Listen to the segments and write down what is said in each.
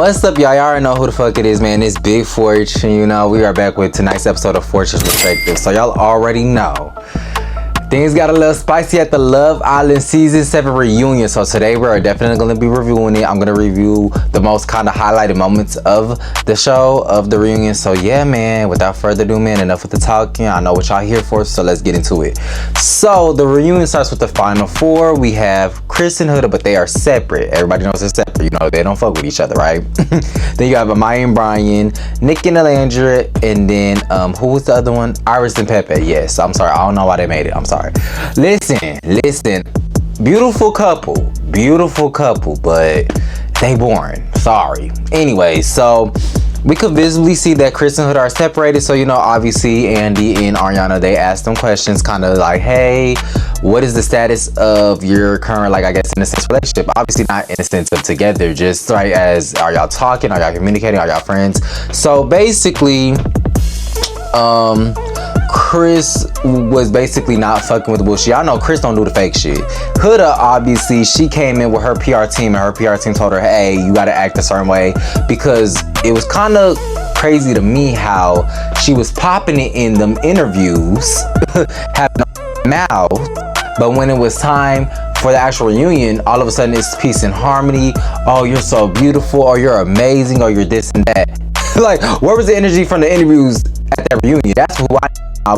What's up, y'all? Y'all already know who the fuck it is, man. It's Big Fortune. You know, we are back with tonight's episode of Fortune's Perspective. So y'all already know things got a little spicy at the Love Island Season 7 reunion. So today we're definitely going to be reviewing it. I'm going to review the most kind of highlighted moments of the show, of the reunion. So yeah, man, without further ado, man, enough with the talking. I know what y'all here for, so let's get into it. So the reunion starts with the final four. We have Chris and Huda, but they are separate. Everybody knows they're separate. You know, they don't fuck with each other, right? Then you have Amaya and Brian, Nick and Alandria, and then who was the other one? Iris and Pepe. Yes, I'm sorry. I don't know why they made it. I'm sorry. Listen. Beautiful couple, but they boring. Sorry. Anyway, so we could visibly see that Chris and Huda are separated. So, you know, obviously Andy and Ariana, they asked them questions kind of like, hey, what is the status of your current, like, I guess, in a sense, relationship? Obviously not in a sense of together, just right as, are y'all talking? Are y'all communicating? Are y'all friends? So basically, Chris was basically not fucking with the bullshit. Y'all know Chris don't do the fake shit. Huda, obviously, she came in with her PR team, and her PR team told her, hey, you gotta act a certain way, because it was kind of crazy to me how she was popping it in them interviews, having a mouth, but when it was time for the actual reunion, all of a sudden it's peace and harmony. Oh, you're so beautiful, or you're amazing, or you're this and that. Like, where was the energy from the interviews at that reunion? That's who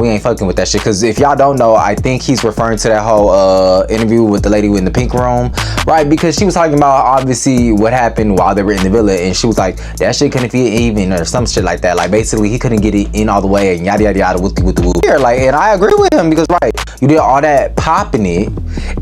we ain't fucking with that shit. Because if y'all don't know, I think he's referring to that whole interview with the lady in the pink room, right? Because she was talking about obviously what happened while they were in the villa, and she was like, that shit couldn't fit even, or some shit like that. Like, basically he couldn't get it in all the way, and yada yada yada with the woo. Like, and I agree with him, because right, you did all that popping it,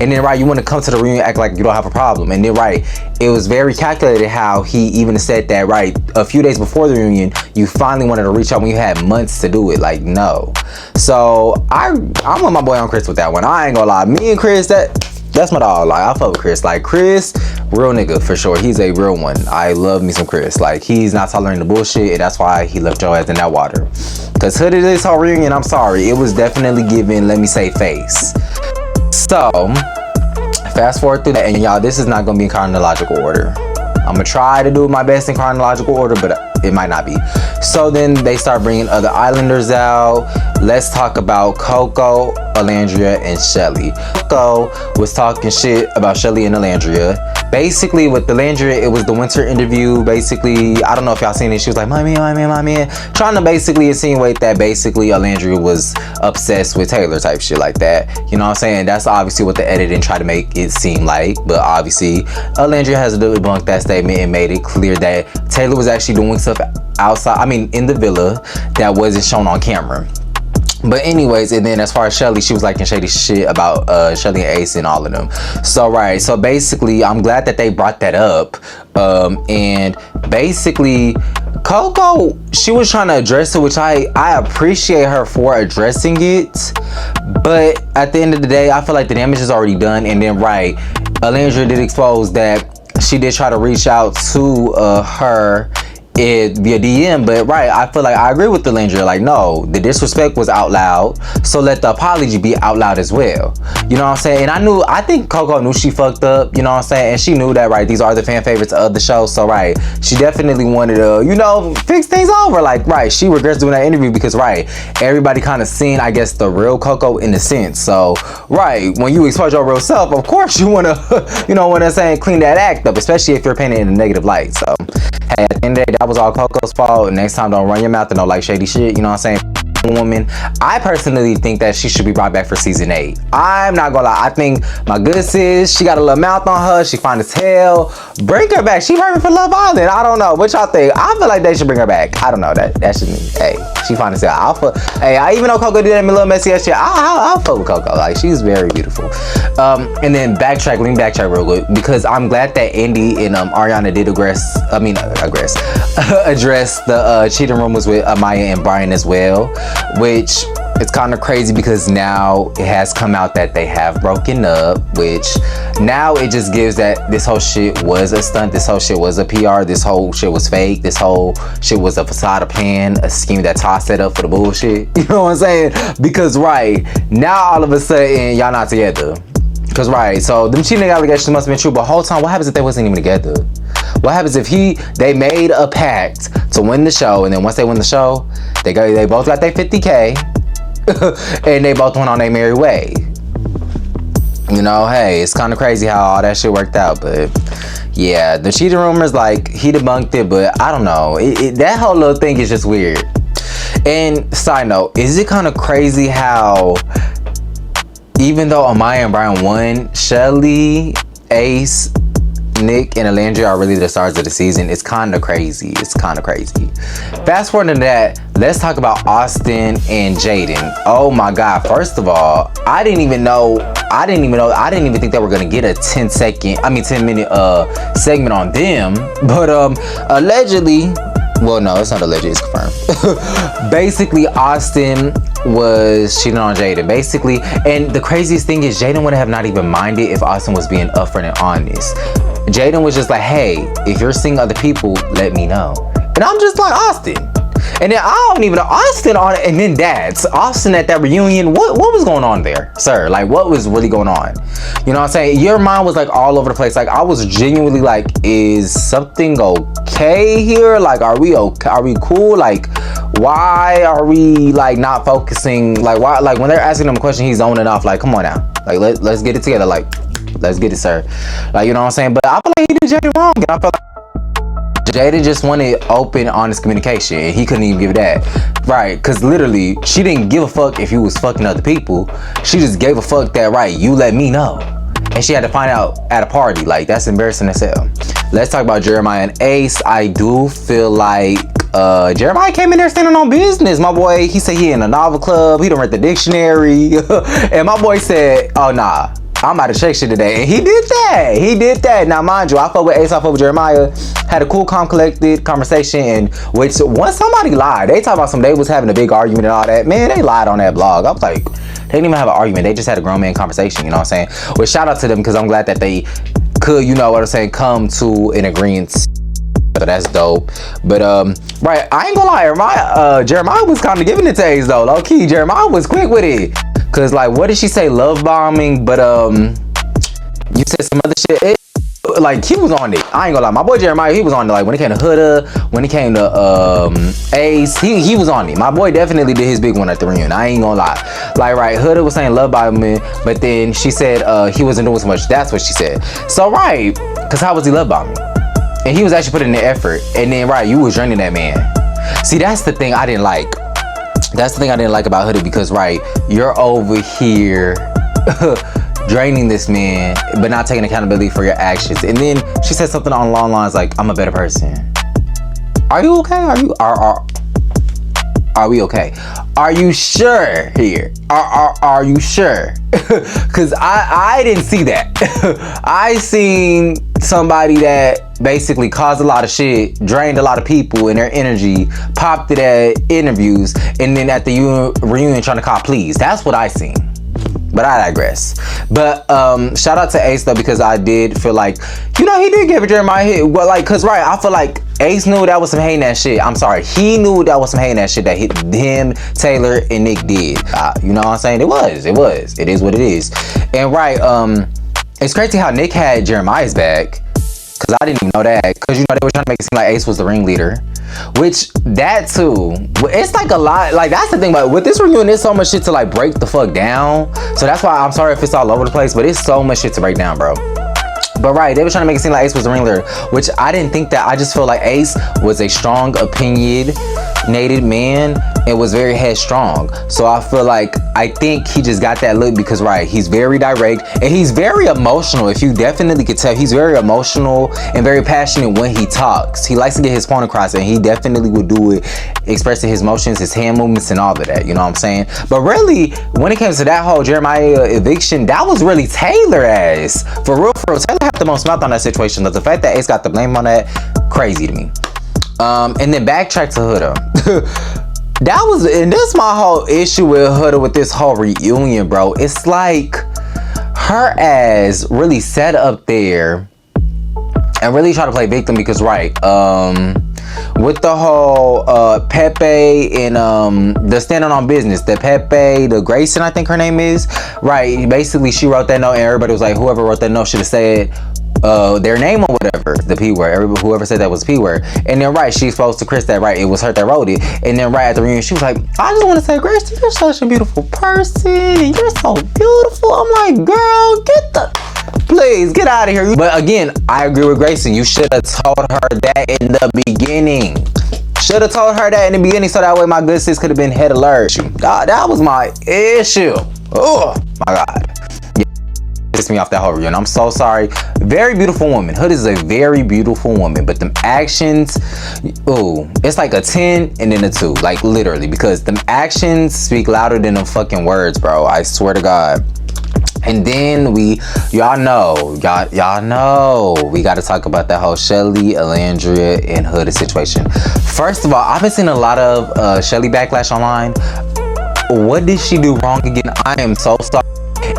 and then right, you want to come to the reunion act like you don't have a problem, and then right, it was very calculated how he even said that right a few days before the reunion, you finally wanted to reach out when you had months to do it. Like, no. So I'm with my boy on Chris with that one. I ain't gonna lie, me and Chris, that's my dog. Like, I fuck with Chris. Like, Chris, real nigga for sure. He's a real one. I love me some Chris. Like, he's not tolerating the bullshit, and that's why he left your ass in that water. Cause Huda, this whole reunion, I'm sorry, it was definitely giving, let me say, face. So fast forward through that, and y'all, this is not gonna be in chronological order. I'm gonna try to do my best in chronological order, but it might not be. So then they start bringing other Islanders out. Let's talk about Coco, Alandria, and Shelly. Coco was talking shit about Shelly and Alandria. Basically, with Alandria, it was the winter interview. Basically, I don't know if y'all seen it. She was like, my man. Trying to basically insinuate that basically Alandria was obsessed with Taylor type shit like that. You know what I'm saying? That's obviously what the editing tried to make it seem like. But obviously, Alandria has debunked that statement and made it clear that Taylor was actually doing stuff outside, I mean, in the villa that wasn't shown on camera. But anyways, and then as far as Shelly, she was like in shady shit about Shelly and Ace and all of them. So right, so basically, I'm glad that they brought that up. And basically, Coco, she was trying to address it, which I appreciate her for addressing it. But at the end of the day, I feel like the damage is already done. And then right, Alandria did expose that she did try to reach out to her via DM, but right, I feel like I agree with Alandria. Like, no, the disrespect was out loud, so let the apology be out loud as well. You know what I'm saying? And I think Coco knew she fucked up, you know what I'm saying? And she knew that, right, these are the fan favorites of the show, so right, she definitely wanted to, you know, fix things over. Like, right, she regrets doing that interview because, right, everybody kind of seen, I guess, the real Coco in a sense. So, right, when you expose your real self, of course you want to, you know what I'm saying, clean that act up, especially if you're painted in a negative light. So, hey, at the end of the day, that was all Coco's fault. Next time, don't run your mouth and don't like shady shit, you know what I'm saying? Woman, I personally think that she should be brought back for season 8. I'm not gonna lie, I think my good sis, she got a little mouth on her, she fine as hell. Bring her back. She perfect for Love Island. I don't know what y'all think. I feel like they should bring her back. I don't know, that should mean, hey, she fine as hell. I even though Coco did that little messy ass shit, I'll fuck with Coco. Like, she's very beautiful. And then let me backtrack real quick, because I'm glad that Andy and Ariana did address the cheating rumors with Amaya and Brian as well, which it's kind of crazy because now it has come out that they have broken up, which now it just gives that this whole shit was a stunt, this whole shit was a PR, this whole shit was fake, this whole shit was a facade plan, a scheme that Todd set up for the bullshit. You know what I'm saying? Because right now, all of a sudden, y'all not together. Because right, so them cheating allegations must have been true, but whole time, what happens if they wasn't even together? What happens if they made a pact to win the show, and then once they win the show, they both got their 50K, and they both went on their merry way. You know, hey, it's kind of crazy how all that shit worked out, but yeah, the cheating rumors, like, he debunked it, but I don't know. That whole little thing is just weird. And side note, is it kind of crazy how even though Amaya and Brian won, Shelly, Ace, Nick, and Alandria are really the stars of the season? It's kind of crazy. It's kind of crazy. Fast forward to that, let's talk about Austin and Jaden. Oh my God. First of all, I didn't even think they were gonna get a 10-minute segment on them. But allegedly, well, no, it's not alleged, it's confirmed. Basically, Austin was cheating on Jaden, basically. And the craziest thing is, Jaden would have not even minded if Austin was being upfront and honest. Jaden was just like, hey, if you're seeing other people, let me know. And I'm just like, Austin. And then I don't even know, Austin on it, and then that's Austin at that reunion. What was going on there, sir? Like, what was really going on? You know what I'm saying? Your mind was like all over the place. Like, I was genuinely like, is something okay here? Like, are we okay? Are we cool? Like, why are we like not focusing? Like, why? Like, when they're asking him a question, he's zoning off. Like, come on now. Like, let's get it together. Like, let's get it, sir. Like, you know what I'm saying? But I feel like he did Jaden wrong, and I feel like Jaden just wanted open, honest communication, and he couldn't even give it that. Right, because literally, she didn't give a fuck if you was fucking other people. She just gave a fuck that, right, you let me know. And she had to find out at a party. Like, that's embarrassing as hell. Let's talk about Jeremiah and Ace. I do feel like Jeremiah came in there standing on business. My boy, he said he in a novel club. He done read the dictionary. And my boy said, oh, nah, I'm about to check shit today. And he did that. He did that. Now, mind you, I fuck with Ace, I fuck with Jeremiah. Had a cool, calm, collected conversation. And which, once somebody lied, they talk about they was having a big argument and all that. Man, they lied on that blog. I was like, they didn't even have an argument. They just had a grown man conversation, you know what I'm saying? Well, shout out to them, because I'm glad that they could, you know what I'm saying, come to an agreement. So that's dope. But right, I ain't gonna lie, Jeremiah was kind of giving it to Ace though, low key. Jeremiah was quick with it. Cause like, what did she say? Love bombing, but you said some other shit. Like, he was on it. I ain't gonna lie, my boy Jeremiah, he was on it. Like, when it came to Huda, when it came to Ace, he was on it. My boy definitely did his big one at the reunion. I ain't gonna lie. Like, right, Huda was saying love bombing, but then she said he wasn't doing so much. That's what she said. So right, cause how was he love bombing? And he was actually putting in the effort. And then right, you was draining that man. See, that's the thing I didn't like. That's the thing I didn't like about Huda, because right, you're over here draining this man, but not taking accountability for your actions. And then she said something on long lines like, I'm a better person. Are you okay? Are we okay? Are you sure here? Are you sure? Cause I didn't see that. I seen somebody that basically caused a lot of shit, drained a lot of people and their energy, popped it at interviews, and then at the reunion trying to cop pleas. That's what I seen. But I digress. But shout out to Ace though, because I did feel like, you know, he did give Jeremiah a hit. Well, like, cause right, I feel like Ace knew that was some hating that shit. I'm sorry, he knew that was some hating that shit that him, Taylor, and Nick did. You know what I'm saying? It is what it is. And right, it's crazy how Nick had Jeremiah's back, cause I didn't even know that. Cause you know, they were trying to make it seem like Ace was the ringleader. Which, that too, it's like a lot. Like, that's the thing about with this reunion, there's so much shit to like break the fuck down. So that's why I'm sorry if it's all over the place, but it's so much shit to break down, bro. But right, they were trying to make it seem like Ace was the ringleader, which I didn't think that. I just feel like Ace was a strong, opinionated man and was very headstrong. So I feel like, I think he just got that look because, right, he's very direct and he's very emotional. If you definitely could tell, he's very emotional and very passionate when he talks. He likes to get his point across, and he definitely would do it, expressing his emotions, his hand movements, and all of that. You know what I'm saying? But really, when it comes to that whole Jeremiah eviction, that was really Taylor ass. For real, Taylor had the most mouth on that situation. But the fact that Ace got the blame on that, crazy to me. And then backtrack to Huda. That was, and that's my whole issue with Huda with this whole reunion, bro. It's like her ass really sat up there and really tried to play victim because, right, with the whole Pepe and the standing on business, the Pepe, the Grayson, I think her name is, right, basically she wrote that note and everybody was like, whoever wrote that note should have said, their name or whatever, the P word. Whoever said that was P word. And then right, she exposed to Chris that right, it was her that wrote it. And then right at the reunion, she was like, I just want to say, Grace, you're such a beautiful person. And you're so beautiful. I'm like, girl, please get out of here. But again, I agree with Gracie. You should have told her that in the beginning. Should have told her that in the beginning so that way my good sis could have been head alert. God, that was my issue. Oh my God. Pissed me off that whole reunion. I'm so sorry. Very beautiful woman. Hood is a very beautiful woman, but them actions, ooh, it's like a 10 and then a 2, like literally, because them actions speak louder than them fucking words, bro. I swear to God. And then y'all know, we got to talk about that whole Shelly, Alandria, and Hood situation. First of all, I've been seeing a lot of Shelly backlash online. What did she do wrong again? I am so sorry.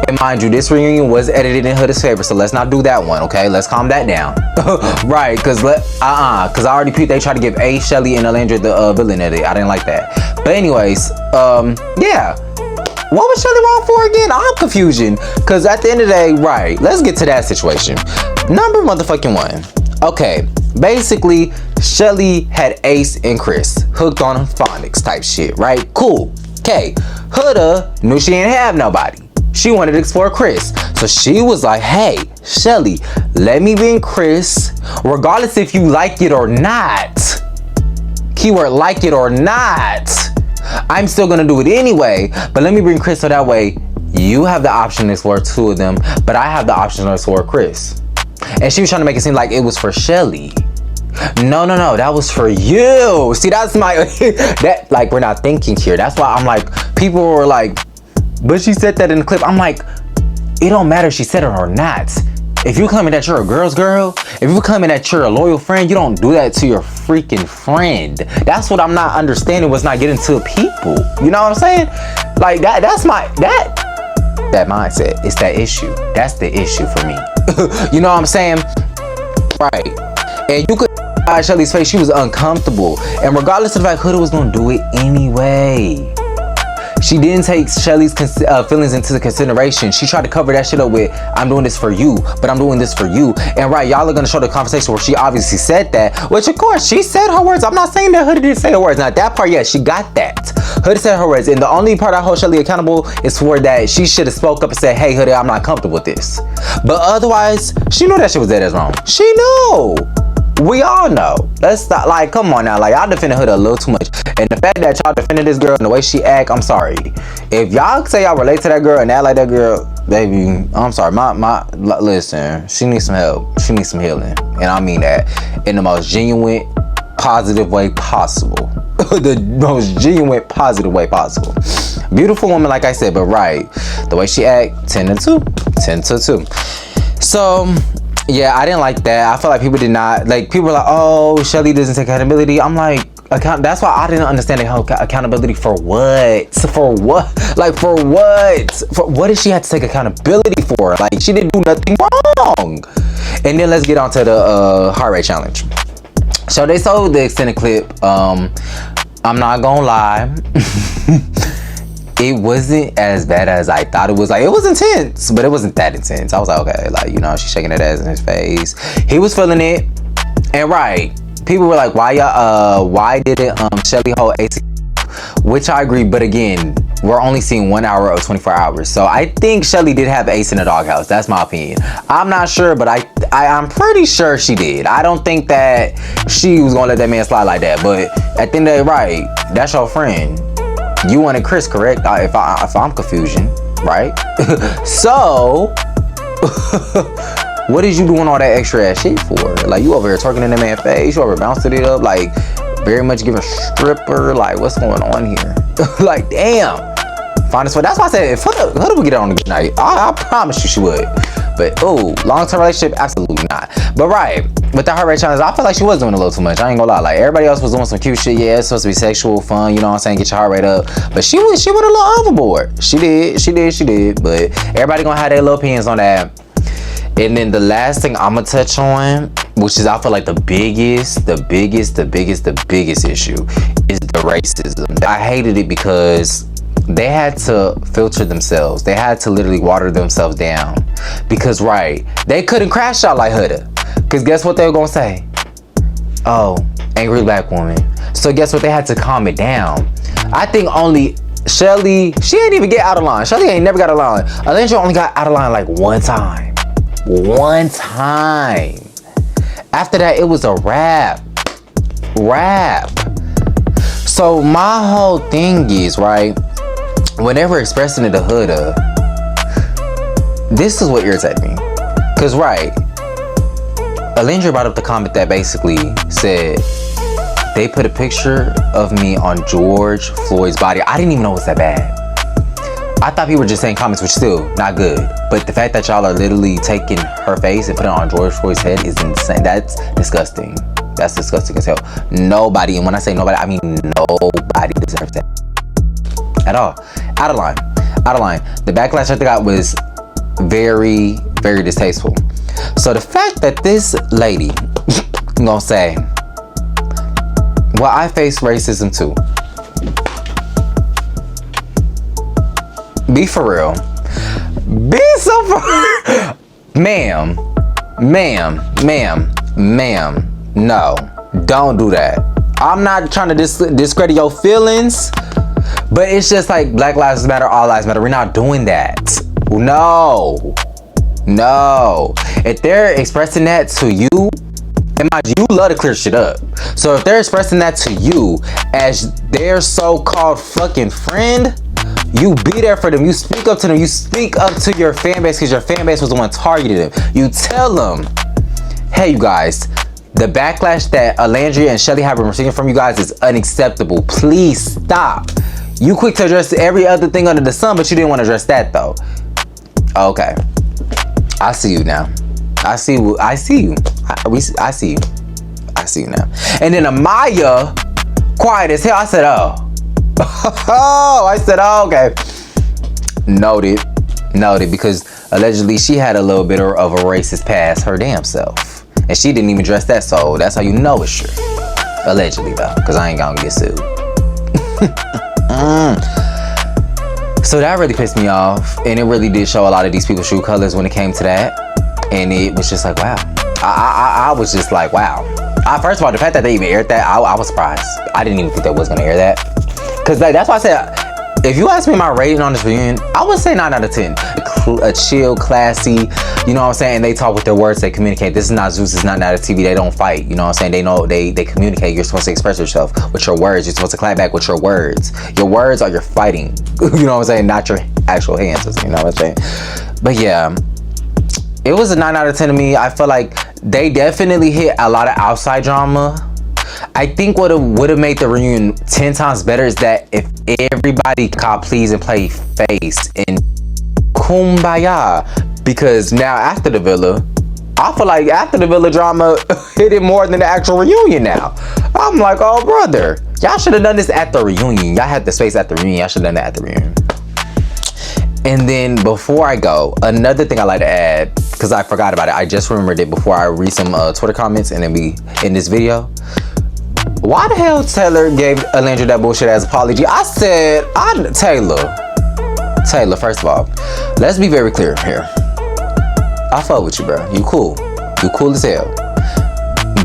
And mind you, this reunion was edited in Hood's favor, so let's not do that one, okay? Let's calm that down. Right, because I already peeped they tried to give A, Shelly, and Alandria the villain edit. I didn't like that. But anyways, yeah. What was Shelly wrong for again? I'm confusion. Because at the end of the day, right, let's get to that situation. Number motherfucking 1. Okay, basically, Shelly had Ace and Chris hooked on phonics type shit, right? Cool. Okay, Huda knew she didn't have nobody. She wanted to explore Chris. So she was like, hey, Shelly, let me bring Chris, regardless if you like it or not. Keyword like it or not. I'm still gonna do it anyway, but let me bring Chris so that way you have the option to explore 2 of them, but I have the option to explore Chris. And she was trying to make it seem like it was for Shelly. No, that was for you. See, that's my, that, like, we're not thinking here. That's why I'm like, people were like, but she said that in the clip. I'm like, it don't matter if she said it or not. If you're claiming that you're a girl's girl, if you're claiming that you're a loyal friend, you don't do that to your freaking friend. That's what I'm not understanding, was not getting to people. You know what I'm saying? Like that's that mindset. It's that issue. That's the issue for me. You know what I'm saying? Right. And you could Shelly's face, she was uncomfortable. And regardless of the fact Huda was gonna do it anyway. She didn't take Shelly's feelings into consideration. She tried to cover that shit up with, I'm doing this for you, but I'm doing this for you. And right, y'all are gonna show the conversation where she obviously said that, which of course, she said her words. I'm not saying that Hoodie didn't say her words. Now that part, yes, she got that. Hoodie said her words. And the only part I hold Shelly accountable is for that she should have spoke up and said, hey Hoodie, I'm not comfortable with this. But otherwise, she knew that shit was dead as wrong. She knew. We all know. Let's stop. Like, come on now. Like, y'all defended Hood a little too much. And the fact that y'all defended this girl and the way she act, I'm sorry. If y'all say y'all relate to that girl and act like that girl, baby, I'm sorry. Listen, she needs some help. She needs some healing. And I mean that in the most genuine, positive way possible. The most genuine, positive way possible. Beautiful woman, like I said, but right. The way she act, 10 to 2. 10 to 2. So, yeah, I didn't like that. I feel like people did not, like, people were like, oh, Shelly doesn't take accountability. I'm like, that's why I didn't understand the whole accountability for what? For what? Like, for what? For what did she have to take accountability for? Like, she didn't do nothing wrong. And then let's get on to the heart rate challenge. So they sold the extended clip. I'm not gonna lie. It wasn't as bad as I thought it was. Like, it was intense, but it wasn't that intense. I was like, okay, like, you know, she's shaking that ass in his face. He was feeling it. And right, people were like, why didn't Shelly hold AC? Which I agree, but again, we're only seeing 1 hour of 24 hours. So I think Shelly did have Ace in the doghouse. That's my opinion. I'm not sure, but I'm pretty sure she did. I don't think that she was gonna let that man slide like that. But at the end of the day, right, that's your friend. You wanted Chris, correct? If I'm confusion, right? So, what is you doing all that extra ass shit for? Like, you over here twerking in that man's face, you over here bouncing it up, like, very much giving stripper, like, what's going on here? Like, damn. Finest way. That's why I said, if Huda would get on a good night, I promise you she would. But, oh, long-term relationship, absolutely not. But right, with the heart rate challenge, I feel like she was doing a little too much. I ain't gonna lie. Like, everybody else was doing some cute shit. Yeah, it's supposed to be sexual, fun, you know what I'm saying? Get your heart rate up. But she went a little overboard. She did. But everybody gonna have their little opinions on that. And then the last thing I'm gonna touch on, which is I feel like the biggest issue, is the racism. I hated it because they had to filter themselves. They had to literally water themselves down. Because, right, they couldn't crash out like Huda. Because guess what they were going to say? Oh, angry black woman. So guess what? They had to calm it down. I think only Shelly, she ain't even get out of line. Shelly ain't never got out of line. Alandria only got out of line like one time. One time. After that, it was a wrap. So my whole thing is, right, whenever expressing it to Huda, this is what irritated me. Cause right, Alandria brought up the comment that basically said they put a picture of me on George Floyd's body. I didn't even know it was that bad. I thought people were just saying comments, which still not good. But the fact that y'all are literally taking her face and putting it on George Floyd's head is insane. That's disgusting. That's disgusting as hell. Nobody, and when I say nobody, I mean nobody deserves that at all. Out of line. The backlash that they got was very, very distasteful. So the fact that this lady, I'm gonna say, well, I face racism too. Be for real. Be so for Ma'am. No, don't do that. I'm not trying to discredit your feelings, but it's just like Black Lives Matter, all lives matter. We're not doing that. No. If they're expressing that to you, and mind you love to clear shit up. So if they're expressing that to you as their so-called fucking friend, you be there for them. You speak up to them. You speak up to your fan base because your fan base was the one targeting them. You tell them, hey, you guys, the backlash that Alandria and Shelly have been receiving from you guys is unacceptable. Please stop. You quick to address every other thing under the sun, but you didn't want to address that though. Okay. I see you now. I see you. I see you now. And then Amaya, quiet as hell. I said, oh. Okay. Noted, because allegedly she had a little bit of a racist past her damn self. And she didn't even address that, so that's how you know it's true. Allegedly though, because I ain't gonna get sued. So that really pissed me off, and it really did show a lot of these people's true colors when it came to that. And it was just like, wow. I was just like, wow. First of all, the fact that they even aired that, I was surprised. I didn't even think they was gonna air that. Cause like, that's why I said, if you ask me my rating on this reunion, I would say 9 out of 10. A chill, classy, you know what I'm saying? They talk with their words, they communicate. This is not Zeus, it's not out of TV, they don't fight. You know what I'm saying? They know, they communicate. You're supposed to express yourself with your words. You're supposed to clap back with your words. Your words are your fighting. You know what I'm saying? Not your actual hands, you know what I'm saying? But yeah, it was a 9 out of 10 to me. I feel like they definitely hit a lot of outside drama. I think what would have made the reunion 10 times better is that if everybody could please and play face and kumbaya. Because now after the villa, I feel like after the villa drama hit it more than the actual reunion now. I'm like, oh brother, y'all should have done this at the reunion. Y'all had the space at the reunion. Y'all should have done that at the reunion. And then before I go, another thing I like to add, because I forgot about it. I just remembered it before I read some Twitter comments and then we in this video. Why the hell Taylor gave Alandria that bullshit as apology? I said, Taylor, first of all, let's be very clear here. I fuck with you, bro. You cool. You cool as hell.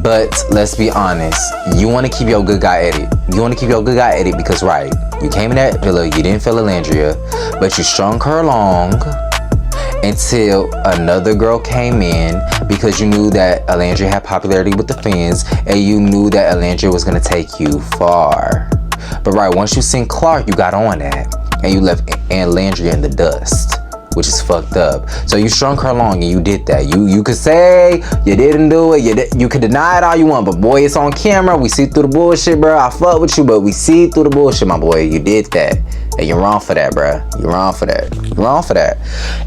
But let's be honest. You want to keep your good guy edit. Because, right, you came in that villa, you didn't feel Alandria, but you strung her along until another girl came in because you knew that Alandria had popularity with the fans and you knew that Alandria was going to take you far. But right, once you seen Clark, you got on that and you left Alandria in the dust, which is fucked up. So you strung her along and you did that. You could say you didn't do it. You could deny it all you want, but boy, it's on camera. We see through the bullshit, bro. I fuck with you, but we see through the bullshit, my boy. You did that. And you're wrong for that, bro. You're wrong for that.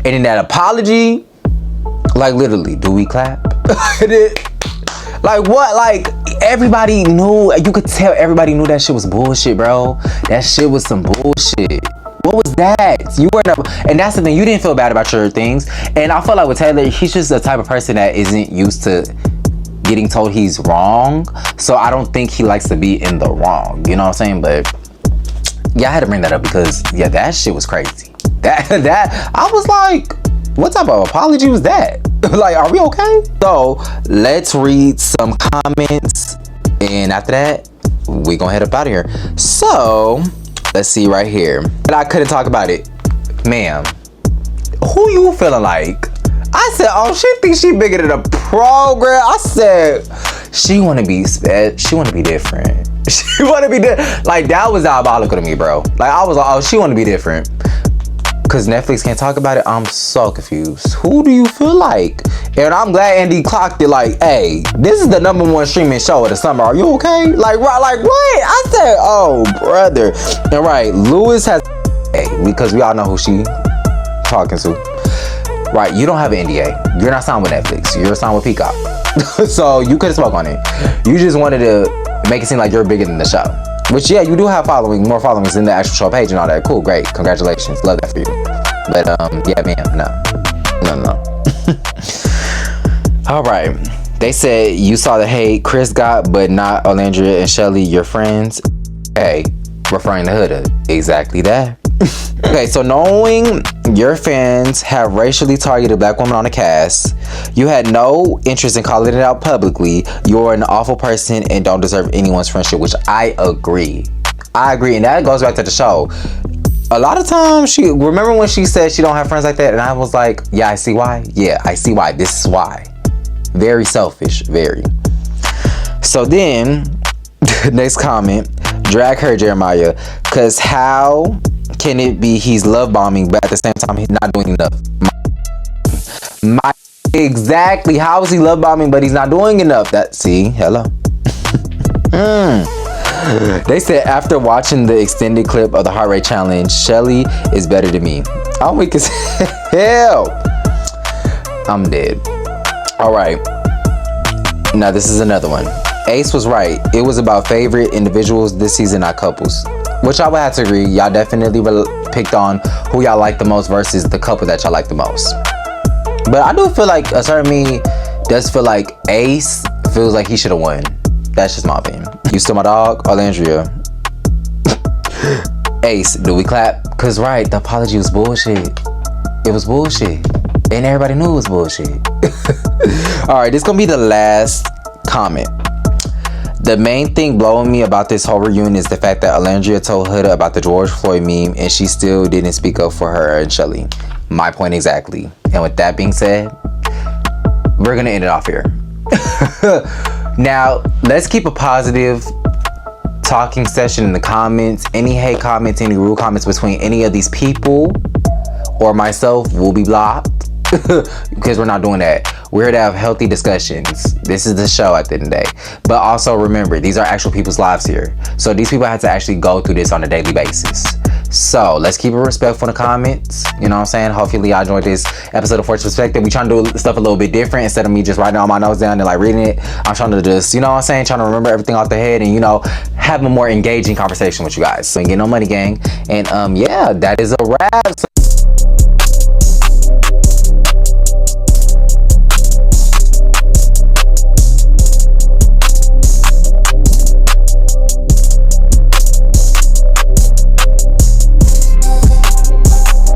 And in that apology, like literally, do we clap? Like what? Like everybody knew. You could tell everybody knew that shit was bullshit, bro. That shit was some bullshit. What was that? You weren't, and that's the thing. You didn't feel bad about your things. And I feel like with Taylor, he's just the type of person that isn't used to getting told he's wrong. So I don't think he likes to be in the wrong. You know what I'm saying? But Yeah, I had to bring that up because yeah, that shit was crazy. That I was like, what type of apology was that? Like, are we okay? So let's read some comments, and after that, we gonna head up out of here. So let's see right here. And I couldn't talk about it, ma'am. Who you feeling like? I said, oh, she thinks she bigger than a program. I said, she wanna be she wanna be different. She wanna be different. Like, that was diabolical to me, bro. Like, I was like, oh, she wanna be different. Cause Netflix can't talk about it. I'm so confused. Who do you feel like? And I'm glad Andy clocked it like, hey, this is the #1 streaming show of the summer. Are you okay? Like what? I said, oh, brother. And right, Lewis has, hey, because we all know who she talking to. Right, you don't have an NDA. You're not signed with Netflix. You're signed with Peacock. So you could have spoke on it. You just wanted to make it seem like you're bigger than the show. Which, yeah, you do have more followings than the actual show page and all that. Cool, great, congratulations, love that for you. But yeah, man, no. All right, they said you saw the hate Chris got, but not Olandria and Shelly, your friends. Hey, referring to Huda, exactly that. Okay, so knowing your fans have racially targeted black women on the cast, you had no interest in calling it out publicly. You're an awful person and don't deserve anyone's friendship, which I agree. And that goes back to the show. A lot of times, remember when she said she don't have friends like that, and I was like, yeah, I see why. Yeah, I see why. This is why. Very selfish, very. So then, next comment, drag her, Jeremiah, because how can it be he's love bombing, but at the same time he's not doing enough? Exactly. How is he love bombing, but he's not doing enough? Hello. They said after watching the extended clip of the heart rate challenge, Shelly is better than me. I'm weak as hell. I'm dead. All right. Now this is another one. Ace was right. It was about favorite individuals this season, not couples. Which I would have to agree. Y'all definitely picked on who y'all like the most versus the couple that y'all like the most. But I do feel like a certain me does feel like Ace feels like he should have won. That's just my opinion. You still my dog? Olandria. Ace, do we clap? Cause right, the apology was bullshit. It was bullshit. And everybody knew it was bullshit. Alright, this gonna be the last comment. The main thing blowing me about this whole reunion is the fact that Olandria told Huda about the George Floyd meme and she still didn't speak up for her and Shelly. My point exactly. And with that being said, we're gonna end it off here. Now, let's keep a positive talking session in the comments. Any hate comments, any rude comments between any of these people or myself will be blocked. Because we're not doing that. We're here to have healthy discussions. This is the show at the end of the day. But also remember, these are actual people's lives here. So these people have to actually go through this on a daily basis. So let's keep it respectful in the comments. You know what I'm saying? Hopefully y'all enjoyed this episode of Fortune Perspective. We trying to do stuff a little bit different. Instead of me just writing all my notes down and like reading it, I'm trying to just, you know what I'm saying? Trying to remember everything off the head and, you know, have a more engaging conversation with you guys. So get no money, gang. And yeah, that is a wrap. So